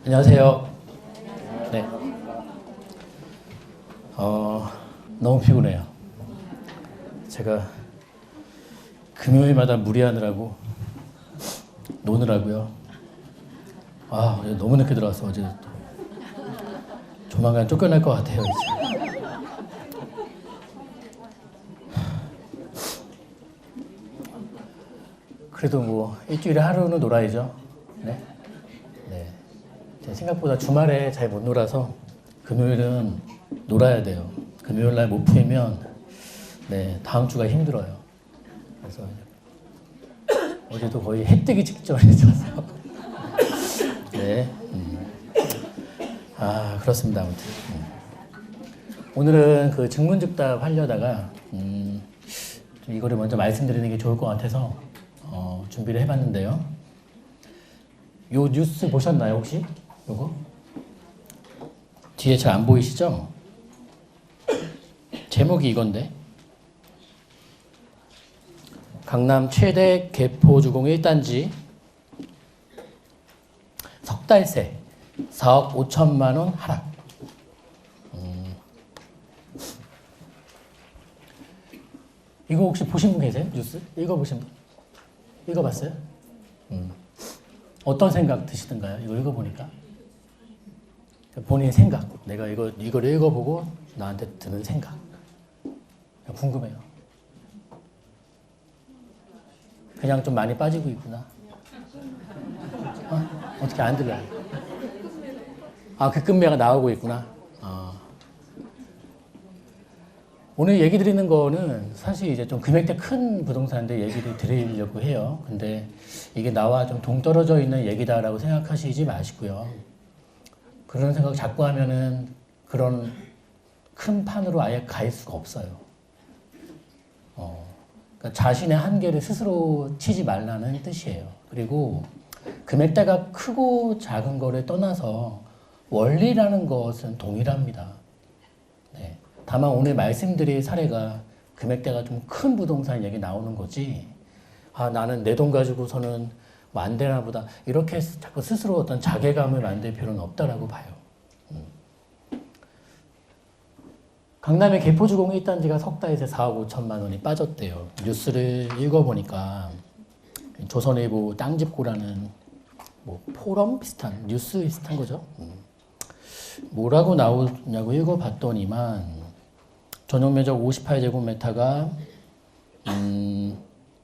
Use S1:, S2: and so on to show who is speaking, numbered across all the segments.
S1: 안녕하세요. 네. 너무 피곤해요. 제가 금요일마다 무리하느라고 노느라고요. 어제 너무 늦게 들어왔어. 어제 또 조만간 쫓겨날 것 같아요. 이제. 그래도 뭐 일주일에 하루는 놀아야죠. 네. 생각보다 주말에 잘 못 놀아서 금요일은 놀아야 돼요. 금요일 날 못 풀면 다음 주가 힘들어요. 그래서 어제도 거의 해 뜨기 직전에 잤어요. 그렇습니다. 아무튼 오늘은 그 증문즉답 하려다가 이거를 먼저 말씀드리는 게 좋을 것 같아서 준비를 해봤는데요. 요 뉴스 보셨나요 혹시? 요거? 뒤에 잘 안 보이시죠? 제목이 이건데 강남 최대 개포주공 1단지 석 달새 4억 5천만 원 하락. 이거 혹시 보신 분 계세요? 뉴스? 읽어보신 분? 읽어봤어요? 어떤 생각 드시던가요? 이거 읽어보니까 본인의 생각, 내가 이걸 읽어보고 나한테 드는 생각 궁금해요. 그냥 좀 많이 빠지고 있구나. 어떻게 안 들려요? 급매가 나오고 있구나. 오늘 얘기 드리는 거는 사실 이제 좀 금액대 큰 부동산인데 얘기를 드리려고 해요. 근데 이게 나와 좀 동떨어져 있는 얘기다라고 생각하시지 마시고요. 그런 생각 자꾸 하면은 그런 큰 판으로 아예 갈 수가 없어요. 그러니까 자신의 한계를 스스로 치지 말라는 뜻이에요. 그리고 금액대가 크고 작은 거를 떠나서 원리라는 것은 동일합니다. 다만 오늘 말씀드릴 사례가 금액대가 좀 큰 부동산 얘기 나오는 거지, 나는 내 돈 가지고서는 뭐 안 되나 보다 이렇게 자꾸 스스로 어떤 자괴감을 만들 필요는 없다라고 봐요. 강남의 개포주공 1단지가 석 달새 4억 5천만 원이 빠졌대요. 뉴스를 읽어보니까 조선일보 땅집고라는 뭐 포럼 비슷한 뉴스 비슷한 거죠. 뭐라고 나오냐고 읽어봤더니만 전용 면적 58제곱미터가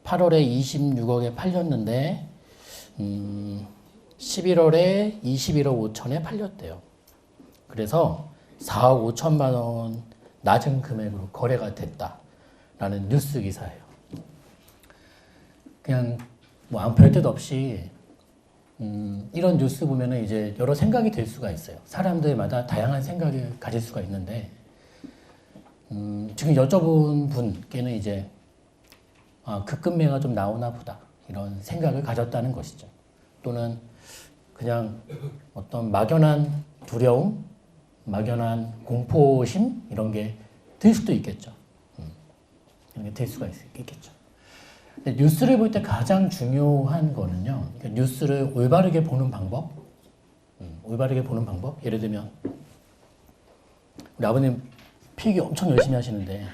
S1: 8월에 26억에 팔렸는데 11월에 21억 5천에 팔렸대요. 그래서 4억 5천만 원 낮은 금액으로 거래가 됐다라는 뉴스 기사예요. 그냥 뭐 아무 별 뜻 없이 이런 뉴스 보면은 이제 여러 생각이 들 수가 있어요. 사람들마다 다양한 생각을 가질 수가 있는데 지금 여쭤본 분께는 이제 급매가 좀 나오나 보다 이런 생각을 가졌다는 것이죠. 또는 그냥 어떤 막연한 두려움, 막연한 공포심 이런 게 들 수도 있겠죠. 이런 게 들 수가 있겠죠. 근데 뉴스를 볼 때 가장 중요한 거는요, 뉴스를 올바르게 보는 방법, 올바르게 보는 방법. 예를 들면 우리 아버님 필기 엄청 열심히 하시는데,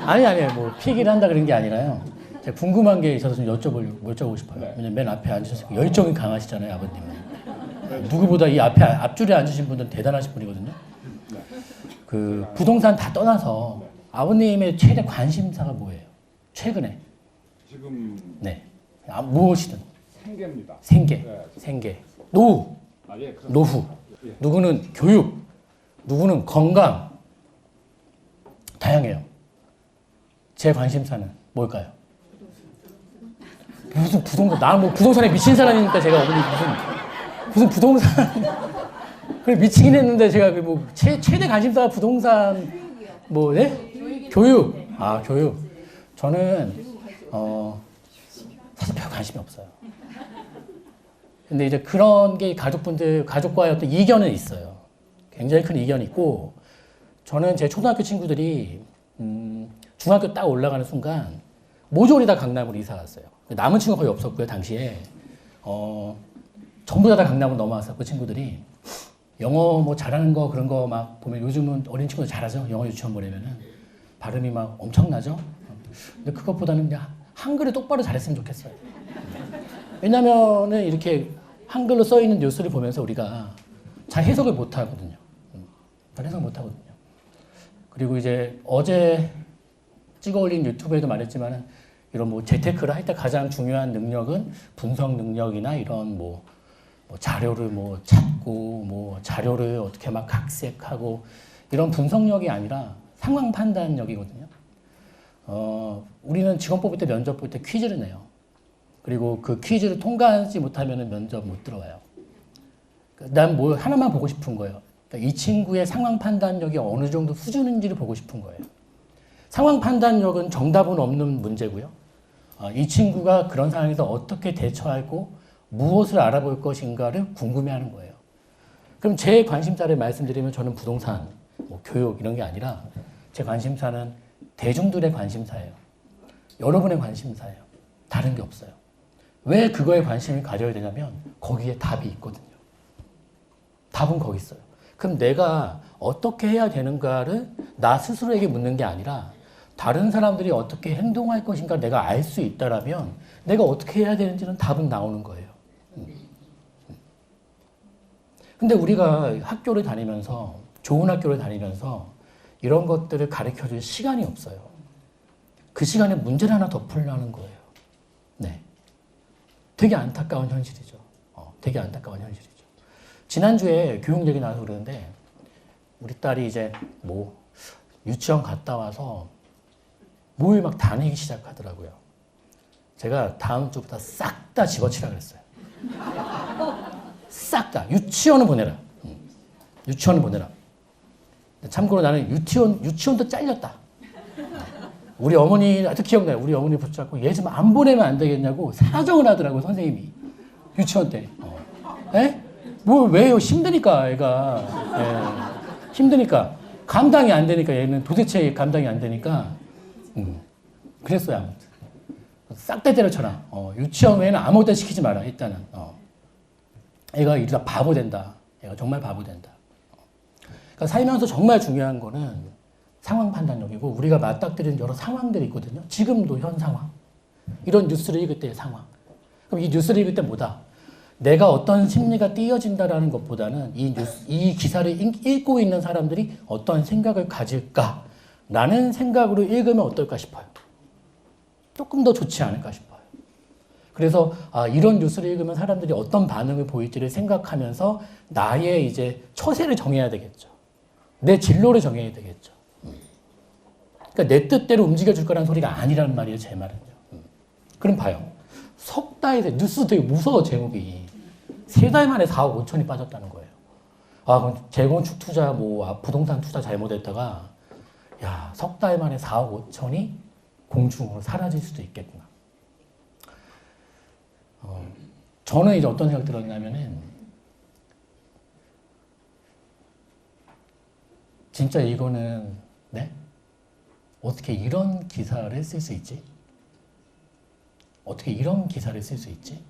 S1: 아니 뭐 필기를 한다 그런 게 아니라요. 제가 궁금한 게 있어서 좀 여쭤보고 싶어요. 왜냐면 맨 앞에 앉으셔서 열정이 강하시잖아요, 아버님은. 누구보다 이 앞줄에 앉으신 분들은 대단하신 분이거든요. 그 부동산 다 떠나서 아버님의 최대 관심사가 뭐예요? 최근에?
S2: 지금
S1: 무엇이든.
S2: 생계입니다.
S1: 생계. 노후. 노후. 누구는 교육. 누구는 건강. 다양해요. 제 관심사는 뭘까요? 무슨 부동산? 나 뭐 부동산에 미친 사람이니까 제가 어머니 무슨 부동산. 그래 미치긴 했는데 제가 뭐 최대 관심사가 부동산 뭐 교육. 교육. 저는 사실 별 관심이 없어요. 근데 이제 그런 게 가족과의 어떤 이견은 있어요. 굉장히 큰 이견이 있고, 저는 제 초등학교 친구들이 중학교 딱 올라가는 순간 모조리 다 강남으로 이사 갔어요. 남은 친구가 거의 없었고요, 당시에. 전부 다 강남으로 넘어왔어. 그 친구들이 영어 뭐 잘하는 거 그런 거 막 보면 요즘은 어린 친구들 잘하죠. 영어 유치원 보내면은 발음이 막 엄청나죠. 근데 그것보다는 그냥 한글을 똑바로 잘했으면 좋겠어요. 왜냐면은 이렇게 한글로 써 있는 뉴스를 보면서 우리가 잘 해석을 못 하거든요. 잘 해석 못 하거든요. 그리고 이제 어제 찍어 올린 유튜브에도 말했지만은 이런 뭐 재테크를 할 때 가장 중요한 능력은 분석 능력이나 이런 뭐 자료를 뭐 찾고 뭐 자료를 어떻게 막 각색하고 이런 분석력이 아니라 상황 판단력이거든요. 우리는 직원 뽑을 때 면접 볼 때 퀴즈를 내요. 그리고 그 퀴즈를 통과하지 못하면 면접 못 들어와요. 난 뭐 하나만 보고 싶은 거예요. 그러니까 이 친구의 상황 판단력이 어느 정도 수준인지를 보고 싶은 거예요. 상황 판단력은 정답은 없는 문제고요. 이 친구가 그런 상황에서 어떻게 대처하고 무엇을 알아볼 것인가를 궁금해하는 거예요. 그럼 제 관심사를 말씀드리면 저는 부동산, 뭐 교육 이런 게 아니라 제 관심사는 대중들의 관심사예요. 여러분의 관심사예요. 다른 게 없어요. 왜 그거에 관심을 가져야 되냐면 거기에 답이 있거든요. 답은 거기 있어요. 그럼 내가 어떻게 해야 되는가를 나 스스로에게 묻는 게 아니라 다른 사람들이 어떻게 행동할 것인가 내가 알 수 있다라면 내가 어떻게 해야 되는지는 답은 나오는 거예요. 근데 우리가 학교를 다니면서 좋은 학교를 다니면서 이런 것들을 가르쳐줄 시간이 없어요. 그 시간에 문제를 하나 더 풀려는 거예요. 네. 되게 안타까운 현실이죠. 되게 안타까운 현실이죠. 지난주에 교육 얘기 나와서 그러는데 우리 딸이 이제 뭐 유치원 갔다 와서 뭘 막 다니기 시작하더라고요. 제가 다음 주부터 싹 다 집어치라 그랬어요. 싹 다. 유치원은 보내라. 유치원은 보내라. 참고로 나는 유치원도 잘렸다. 우리 어머니 아주 기억나요. 우리 어머니 붙잡고 얘 좀 안 보내면 안 되겠냐고 사정을 하더라고요. 선생님이. 유치원 때. 에? 뭘 왜요? 힘드니까 애가. 예. 힘드니까. 감당이 안 되니까 얘는 도대체 감당이 안 되니까 그랬어요. 아무튼. 싹 다 때려쳐라. 유치원 외에는 아무것도 시키지 마라. 일단은. 애가 이러다 바보 된다. 애가 정말 바보 된다. 그러니까 살면서 정말 중요한 거는 상황 판단력이고 우리가 맞닥뜨리는 여러 상황들이 있거든요. 지금도 현 상황. 이런 뉴스를 읽을 때의 상황. 그럼 이 뉴스를 읽을 때 뭐다? 내가 어떤 심리가 띄어진다라는 것보다는 이 기사를 읽고 있는 사람들이 어떤 생각을 가질까라는 생각으로 읽으면 어떨까 싶어요. 조금 더 좋지 않을까 싶어요. 그래서 이런 뉴스를 읽으면 사람들이 어떤 반응을 보일지를 생각하면서 나의 이제 처세를 정해야 되겠죠. 내 진로를 정해야 되겠죠. 그러니까 내 뜻대로 움직여줄 거라는 소리가 아니라는 말이에요. 제 말은요. 그럼 봐요. 석 달에 뉴스 되게 무서워 제목이. 3달 만에 4억 5천이 빠졌다는 거예요. 그럼 재건축 투자 부동산 투자 잘못했다가 석 달 만에 4억 5천이 공중으로 사라질 수도 있겠구나. 저는 이제 어떤 생각 들었냐면은 진짜 이거는 어떻게 이런 기사를 쓸 수 있지? 어떻게 이런 기사를 쓸 수 있지?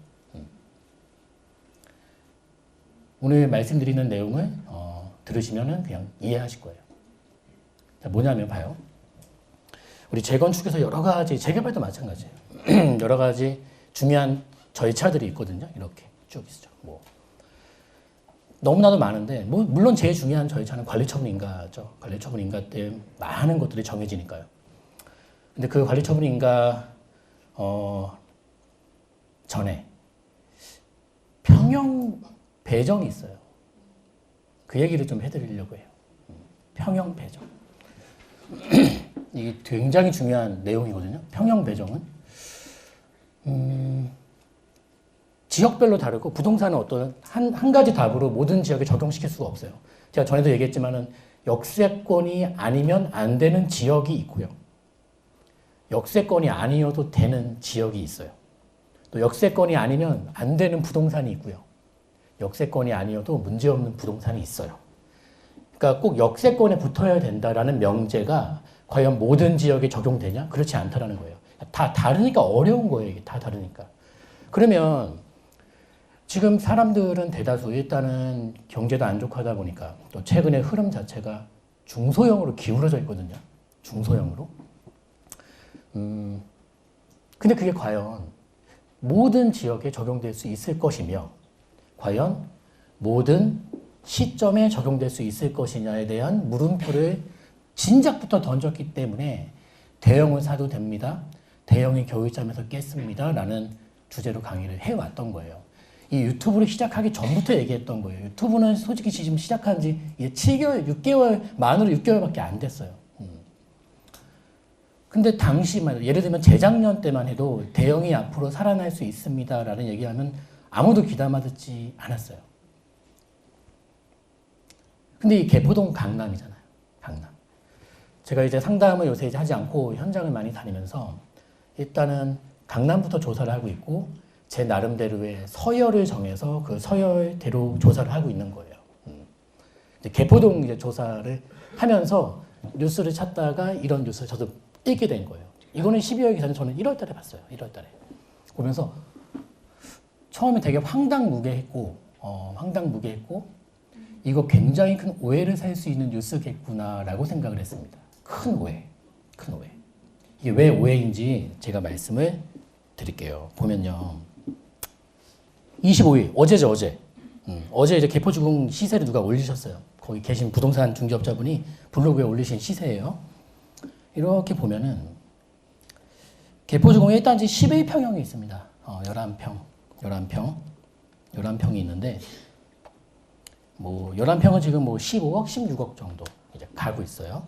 S1: 오늘 말씀드리는 내용을 들으시면은 그냥 이해하실 거예요. 뭐냐면 봐요. 우리 재건축에서 여러 가지 재개발도 마찬가지예요. 여러 가지 중요한 절차들이 있거든요. 이렇게 쭉 있죠. 너무나도 많은데 물론 제일 중요한 절차는 관리처분 인가죠. 관리처분 인가 때 많은 것들이 정해지니까요. 근데 그 관리처분 인가 전에 평형 배정이 있어요. 그 얘기를 좀 해드리려고 해요. 평형 배정. 이게 굉장히 중요한 내용이거든요. 평형 배정은 지역별로 다르고 부동산은 어떤 한 가지 답으로 모든 지역에 적용시킬 수가 없어요. 제가 전에도 얘기했지만은 역세권이 아니면 안 되는 지역이 있고요. 역세권이 아니어도 되는 지역이 있어요. 또 역세권이 아니면 안 되는 부동산이 있고요. 역세권이 아니어도 문제없는 부동산이 있어요. 그러니까 꼭 역세권에 붙어야 된다라는 명제가 과연 모든 지역에 적용되냐? 그렇지 않다라는 거예요. 다 다르니까 어려운 거예요. 이게 다 다르니까. 그러면 지금 사람들은 대다수 일단은 경제도 안 좋고 하다 보니까 또 최근의 흐름 자체가 중소형으로 기울어져 있거든요. 중소형으로. 근데 그게 과연 모든 지역에 적용될 수 있을 것이며 과연 모든 시점에 적용될 수 있을 것이냐에 대한 물음표를 진작부터 던졌기 때문에 대형을 사도 됩니다. 대형이 겨울잠에서 깼습니다. 라는 주제로 강의를 해왔던 거예요. 이 유튜브를 시작하기 전부터 얘기했던 거예요. 유튜브는 솔직히 지금 시작한 지 이제 7개월, 6개월, 만으로 6개월밖에 안 됐어요. 근데 당시만, 예를 들면 재작년 때만 해도 대형이 앞으로 살아날 수 있습니다. 라는 얘기하면 아무도 귀담아 듣지 않았어요. 근데 이 개포동 강남이잖아요. 강남. 제가 이제 상담을 요새 이제 하지 않고 현장을 많이 다니면서 일단은 강남부터 조사를 하고 있고 제 나름대로의 서열을 정해서 그 서열대로 조사를 하고 있는 거예요. 이제 개포동 이제 조사를 하면서 뉴스를 찾다가 이런 뉴스를 저도 읽게 된 거예요. 이거는 12월 기사는 저는 1월 달에 봤어요. 1월 달에. 보면서 처음에 되게 황당무계했고 이거 굉장히 큰 오해를 살 수 있는 뉴스겠구나라고 생각을 했습니다. 큰 오해. 이게 왜 오해인지 제가 말씀을 드릴게요. 보면요. 25일, 어제죠, 어제. 어제 이제 개포주공 시세를 누가 올리셨어요. 거기 계신 부동산 중개업자분이 블로그에 올리신 시세예요. 이렇게 보면은 개포주공에 1단지 11평형이 있습니다. 11평이 있는데 뭐 11평은 지금 뭐 15억, 16억 정도 이제 가고 있어요.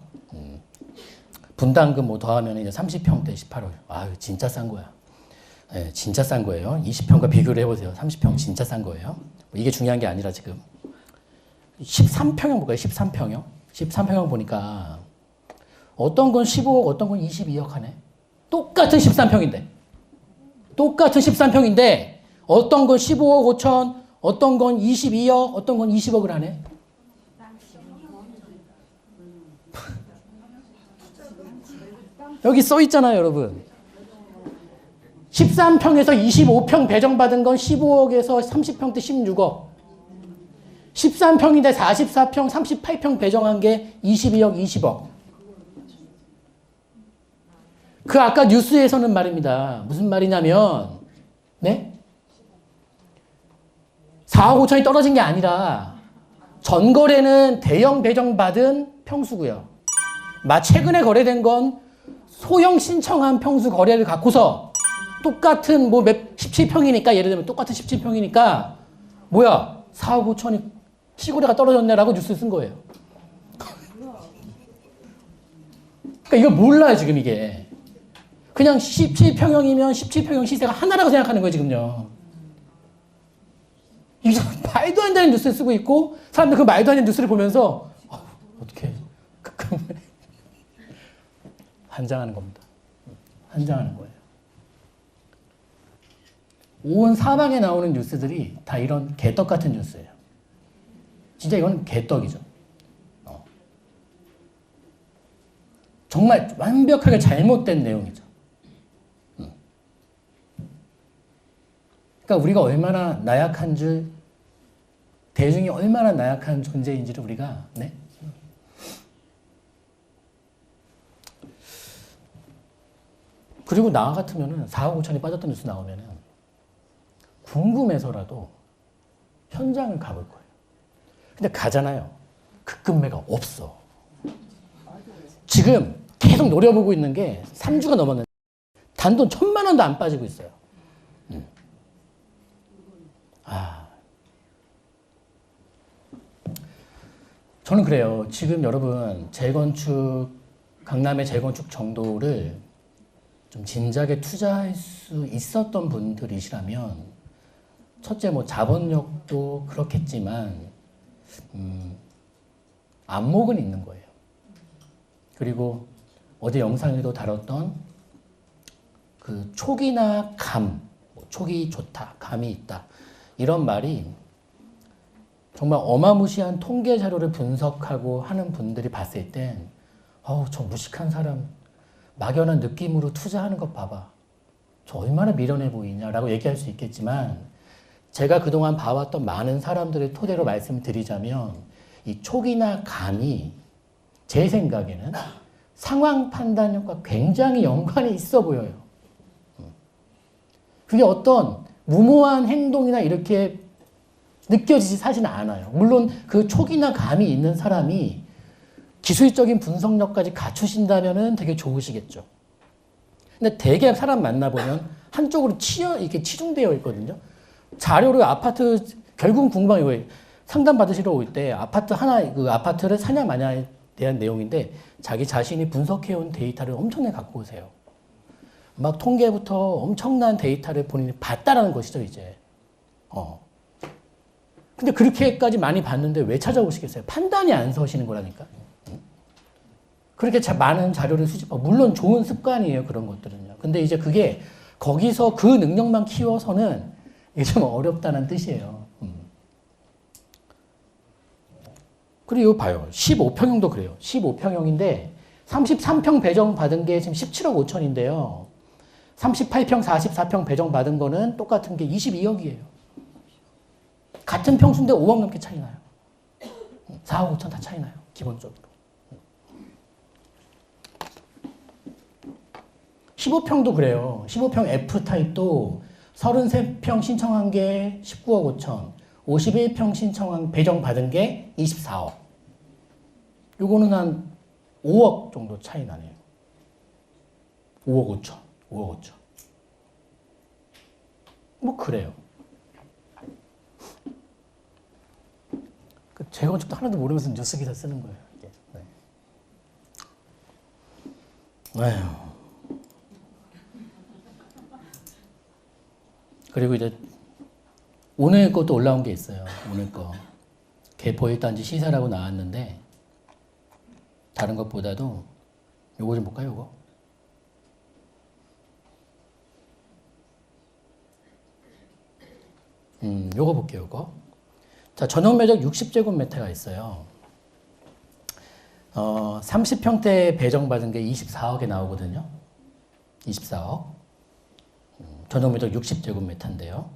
S1: 분담금 뭐 더하면 이제 30평대 18억. 아, 진짜 싼 거야. 네, 진짜 싼 거예요. 20평과 비교를 해보세요. 30평 진짜 싼 거예요. 이게 중요한 게 아니라 지금 13평형 볼까요? 13평형. 13평형 보니까 어떤 건 15억, 어떤 건 22억 하네. 똑같은 13평인데 어떤 건 15억 5천, 어떤 건 22억, 어떤 건 20억을 하네. 여기 써 있잖아요, 여러분. 13평에서 25평 배정받은 건 15억에서 30평대 16억. 13평인데 44평, 38평 배정한 게 22억, 20억. 그 아까 뉴스에서는 말입니다. 무슨 말이냐면, 네? 4억 5천이 떨어진 게 아니라 전거래는 대형 배정받은 평수고요. 최근에 거래된 건 소형 신청한 평수 거래를 갖고서 똑같은 뭐 17평이니까 예를 들면 똑같은 17평이니까 뭐야 4억 5천이 시골에가 떨어졌네라고 뉴스 쓴 거예요. 그러니까 이거 몰라요 지금 이게. 그냥 17평형이면 17평형 시세가 하나라고 생각하는 거예요 지금요. 이게 말도 안 되는 뉴스를 쓰고 있고 사람들 그 말도 안 되는 뉴스를 보면서 어떻게 환장하는 겁니다. 환장하는 거예요. 온 사방에 나오는 뉴스들이 다 이런 개떡 같은 뉴스예요. 진짜 이건 개떡이죠. 정말 완벽하게 잘못된 내용이죠. 그러니까 우리가 얼마나 나약한 줄, 대중이 얼마나 나약한 존재인지를 우리가 네? 그리고 나 같으면은 4억 5천이 빠졌던 뉴스 나오면은 궁금해서라도 현장을 가볼 거예요. 근데 가잖아요. 급급 매가 없어. 지금 계속 노려보고 있는 게 3주가 넘었는데 단돈 1,000만 원도 안 빠지고 있어요. 저는 그래요. 지금 여러분 재건축, 강남의 재건축 정도를 좀 진작에 투자할 수 있었던 분들이시라면 첫째 뭐 자본력도 그렇겠지만 안목은 있는 거예요. 그리고 어제 영상에도 다뤘던 그 촉이나 감, 촉이 좋다, 감이 있다 이런 말이 정말 어마무시한 통계 자료를 분석하고 하는 분들이 봤을 땐 저 무식한 사람 막연한 느낌으로 투자하는 것 봐봐. 저 얼마나 미련해 보이냐라고 얘기할 수 있겠지만 제가 그동안 봐왔던 많은 사람들의 토대로 말씀드리자면 이 촉이나 감이 제 생각에는 상황 판단력과 굉장히 연관이 있어 보여요. 그게 어떤 무모한 행동이나 이렇게 느껴지지 사실은 않아요. 물론 그 촉이나 감이 있는 사람이 기술적인 분석력까지 갖추신다면 되게 좋으시겠죠. 근데 대개 사람 만나보면 한쪽으로 이렇게 치중되어 있거든요. 자료를 아파트, 결국은 궁금한 거예요. 상담 받으시러 올 때 그 아파트를 사냐 마냐에 대한 내용인데 자기 자신이 분석해온 데이터를 엄청나게 갖고 오세요. 막 통계부터 엄청난 데이터를 본인이 봤다라는 것이죠, 이제. 근데 그렇게까지 많이 봤는데 왜 찾아오시겠어요? 판단이 안 서시는 거라니까. 그렇게 많은 자료를 수집하고, 물론 좋은 습관이에요, 그런 것들은요. 근데 이제 그게 거기서 그 능력만 키워서는 이게 좀 어렵다는 뜻이에요. 그리고 봐요. 15평형도 그래요. 15평형인데 33평 배정 받은 게 지금 17억 5천인데요. 38평, 44평 배정 받은 거는 똑같은 게 22억이에요. 같은 평수인데 5억 넘게 차이 나요. 4억 5천 다 차이 나요. 기본적으로. 15평도 그래요. 15평 F타입도 33평 신청한 게 19억 5천, 51평 신청한 배정 받은 게 24억. 요거는 한 5억 정도 차이 나네요. 5억 5천, 5억 5천. 뭐 그래요. 그 재건축도 하나도 모르면서 뉴스 기사 쓰는 거예요. 이게. 네. 아휴. 그리고 이제 오늘 것도 올라온 게 있어요. 오늘 거. 개포일단지 시세라고 나왔는데 다른 것보다도 요거 좀 볼까요, 요거? 요거 볼게요, 요거. 자, 전용 면적 60제곱미터가 있어요. 30평대 배정받은 게 24억에 나오거든요. 24억. 전용 면적 60제곱미터인데요.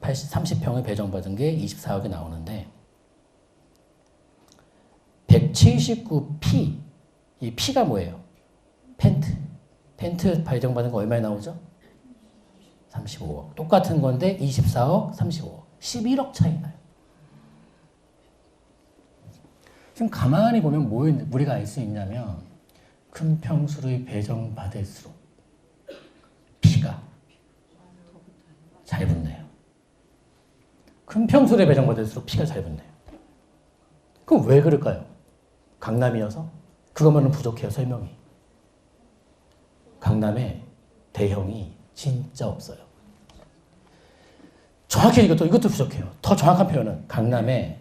S1: 30평을 배정받은 게 24억에 나오는데 179P, 이 P가 뭐예요? 펜트 배정받은 거 얼마에 나오죠? 35억. 똑같은 건데 24억, 35억. 11억 차이 나요. 지금 가만히 보면 뭐 우리가 알 수 있냐면 큰 평수를 배정받을수록 P가 잘 붙네요. 큰 평수를 배정받을수록 P가 잘 붙네요. 그럼 왜 그럴까요? 강남이어서? 그거만은 부족해요, 설명이. 강남에 대형이 진짜 없어요. 정확히 이것도 부족해요. 더 정확한 표현은 강남에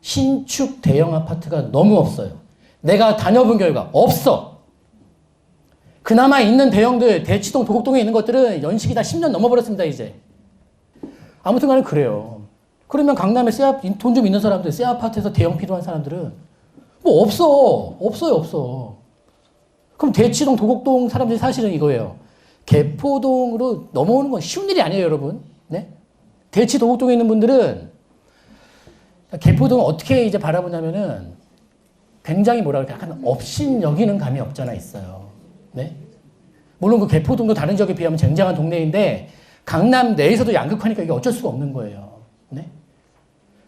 S1: 신축 대형 아파트가 너무 없어요. 내가 다녀본 결과 없어. 그나마 있는 대형들, 대치동, 도곡동에 있는 것들은 연식이 다 10년 넘어버렸습니다, 이제. 아무튼 간에 그래요. 그러면 강남에 돈 좀 있는 사람들, 새 아파트에서 대형 필요한 사람들은 뭐 없어요. 그럼 대치동, 도곡동 사람들이 사실은 이거예요. 개포동으로 넘어오는 건 쉬운 일이 아니에요, 여러분. 네? 대치, 도곡동에 있는 분들은 개포동을 어떻게 이제 바라보냐면은 굉장히 뭐라 그럴까, 약간 업신여기는 감이 없잖아 있어요. 네? 물론 그 개포동도 다른 지역에 비하면 쟁쟁한 동네인데 강남 내에서도 양극화니까 이게 어쩔 수가 없는 거예요. 네?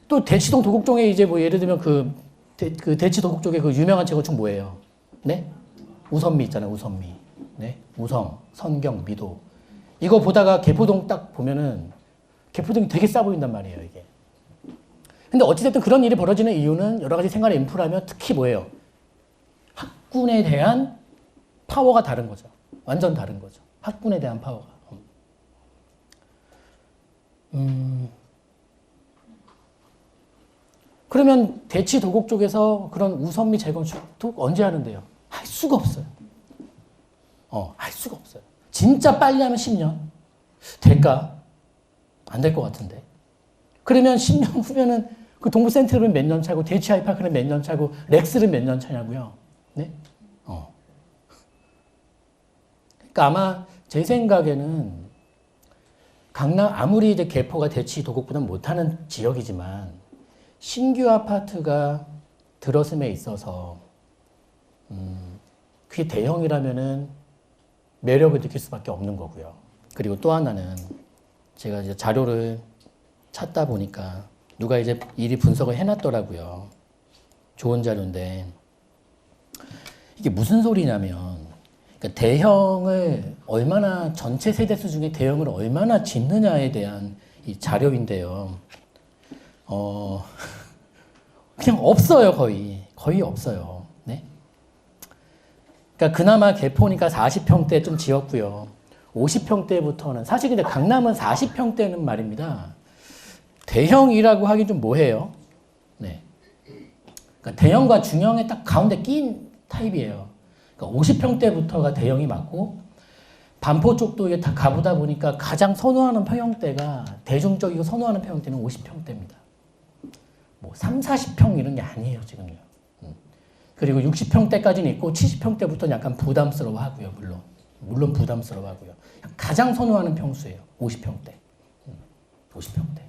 S1: 또 대치동, 도곡동에 이제 뭐 예를 들면 그 대치 도곡 쪽에 그 유명한 재건축 뭐예요? 네? 우선미 있잖아요, 우선미. 네? 우성, 선경, 미도. 이거 보다가 개포동 딱 보면은 개포동이 되게 싸 보인단 말이에요, 이게. 근데 어찌됐든 그런 일이 벌어지는 이유는 여러 가지 생활의 인프라면 특히 뭐예요? 학군에 대한 파워가 다른 거죠. 완전 다른 거죠. 학군에 대한 파워가. 그러면 대치 도곡 쪽에서 그런 우선미 재건축도 언제 하는데요? 할 수가 없어요. 할 수가 없어요. 진짜 빨리 하면 10년. 될까? 안 될 것 같은데. 그러면 10년 후면은 그 동부센트럴은 몇 년 차고, 대치 아이파크는 몇 년 차고, 렉스는 몇 년 차냐고요. 네? 그러니까 아마 제 생각에는 강남 아무리 이제 개포가 대치 도곡보다 못하는 지역이지만 신규 아파트가 들어섬에 있어서 그게 대형이라면은 매력을 느낄 수밖에 없는 거고요. 그리고 또 하나는 제가 이제 자료를 찾다 보니까 누가 이제 미리 분석을 해놨더라고요. 좋은 자료인데 이게 무슨 소리냐면 그러니까 대형을 얼마나 전체 세대수 중에 대형을 얼마나 짓느냐에 대한 이 자료인데요. 그냥 없어요. 거의 없어요. 네? 그러니까 그나마 개포니까 40평대 좀 지었고요. 50평대부터는 사실 근데 강남은 40평대는 말입니다. 대형이라고 하긴 좀 뭐해요. 네. 그러니까 대형과 중형에 딱 가운데 낀 타입이에요. 그러니까 50평대부터가 대형이 맞고 반포 쪽도 이게 다 가보다 보니까 가장 선호하는 평형대가 대중적이고 선호하는 평형대는 50평대입니다. 뭐 3, 40평 이런 게 아니에요 지금요. 그리고 60평대까지는 있고 70평대부터는 약간 부담스러워 하고요. 물론 부담스러워 하고요. 가장 선호하는 평수예요. 50평대. 50평대.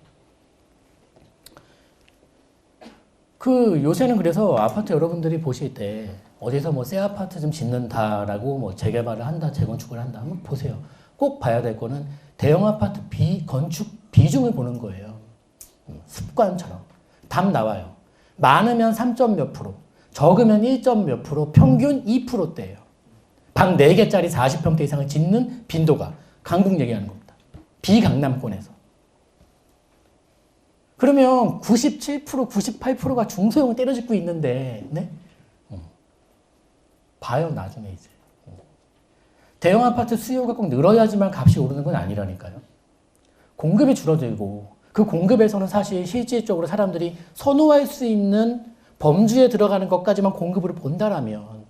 S1: 요새는 그래서 아파트 여러분들이 보실 때 어디서 뭐 새 아파트 좀 짓는다라고 뭐 재개발을 한다, 재건축을 한다 한번 보세요. 꼭 봐야 될 거는 대형 아파트 건축 비중을 보는 거예요. 습관처럼. 답 나와요. 많으면 3점 몇 프로, 적으면 1점 몇 프로, 평균 2%대예요. 방 4개짜리 40평대 이상을 짓는 빈도가 강북 얘기하는 겁니다. 비강남권에서. 그러면 97%, 98%가 중소형을 때려짓고 있는데, 네? 봐요, 나중에 이제. 대형 아파트 수요가 꼭 늘어야지만 값이 오르는 건 아니라니까요. 공급이 줄어들고, 그 공급에서는 사실 실질적으로 사람들이 선호할 수 있는 범주에 들어가는 것까지만 공급으로 본다라면,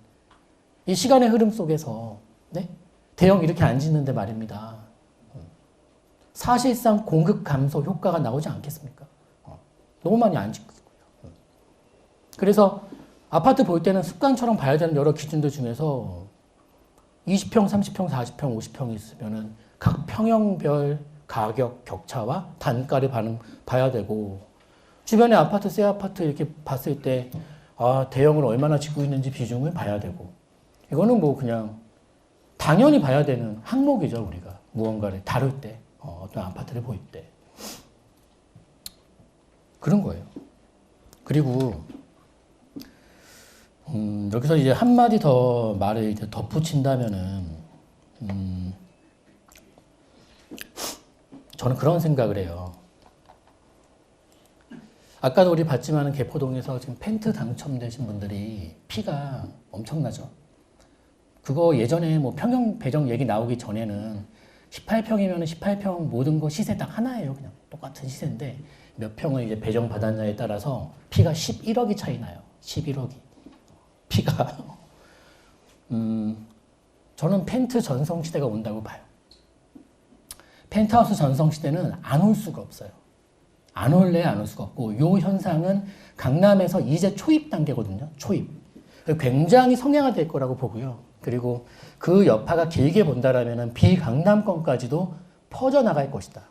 S1: 이 시간의 흐름 속에서, 네? 대형 이렇게 안 짓는데 말입니다. 사실상 공급 감소 효과가 나오지 않겠습니까? 너무 많이 안 짓고요. 그래서 아파트 볼 때는 습관처럼 봐야 되는 여러 기준들 중에서 20평, 30평, 40평, 50평이 있으면은 각 평형별 가격 격차와 단가를 봐야 되고 주변에 아파트, 새 아파트 이렇게 봤을 때 대형을 얼마나 짓고 있는지 비중을 봐야 되고 이거는 뭐 그냥 당연히 봐야 되는 항목이죠. 우리가 무언가를 다룰 때 어떤 아파트를 볼 때 그런 거예요. 그리고 여기서 이제 한마디 더 말을 이제 덧붙인다면은 저는 그런 생각을 해요. 아까도 우리 봤지만 개포동에서 지금 펜트 당첨되신 분들이 피가 엄청나죠. 그거 예전에 뭐 평형 배정 얘기 나오기 전에는 18평이면 18평 모든 거 시세 딱 하나예요. 그냥 똑같은 시세인데 몇 평을 이제 배정 받았냐에 따라서 피가 11억이 차이 나요. 11억이. 피가. 저는 펜트 전성시대가 온다고 봐요. 펜트하우스 전성시대는 안 올 수가 없어요. 안 올래 안 올 수가 없고 이 현상은 강남에서 이제 초입 단계거든요. 초입. 굉장히 성향화될 거라고 보고요. 그리고 그 여파가 길게 본다라면 비강남권까지도 퍼져나갈 것이다.